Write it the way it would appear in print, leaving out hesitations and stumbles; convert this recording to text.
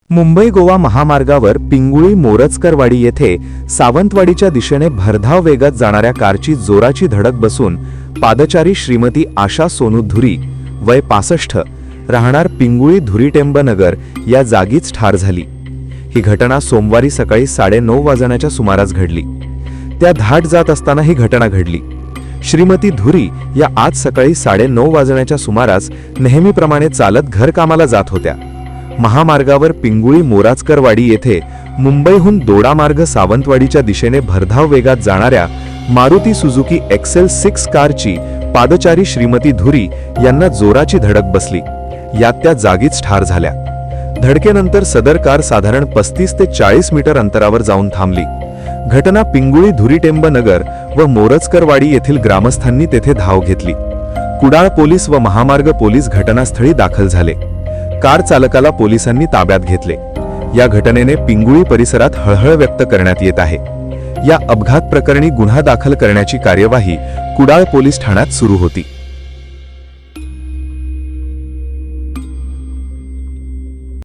मुंबई गोवा महामार्गावर पिंगुळी मोरजकरवाडी येथे सावंतवाडीच्या दिशेने भरधाव वेगात जाणाऱ्या कारची जोराची धडक बसून पादचारी श्रीमती आशा सोनू धुरी वय 65 राहणार पिंगुळी धुरीटेंबनगर या जागीच ठार झाली। ही घटना सोमवारी सकाळी 9:30 वाजण्याच्या सुमारास घडली। त्या धाट जात असताना ही घटना घडली। श्रीमती धुरी या आज सकाळी 9:30 वाजण्याच्या सुमारास नेहमीप्रमाणे चालत घरकामाला जात होत्या। महामार्गावर पिंगुळी मोरजकरवाडी येथे मुंबईहून दोडामार्ग सावंतवाडीच्या दिशेने भरधाव वेगात जाणाऱ्या मारुती सुझुकी XL6 कारची पादचारी श्रीमती धुरी यांना जोराची धडक बसली। यात त्या जागीच ठार झाल्या। धडकेनंतर सदर कार साधारण 35 ते 40 मीटर अंतरावर जाऊन थांबली। घटना पिंगुळी धुरीटेंबनगर व मोरजकरवाडी येथील ग्रामस्थांनी तेथे धाव घेतली। कुडाळ पोलीस व महामार्ग पोलीस घटनास्थळी दाखल झाले। कार चालकाला पोलिसांनी ताब्यात घेतले। या घटनेने पिंगुळी परिसरात हळहळ व्यक्त करण्यात येत आहे। या अपघात प्रकरणी गुन्हा दाखल करण्याची कार्यवाही कुडाळ पोलीस ठाण्यात सुरू होती।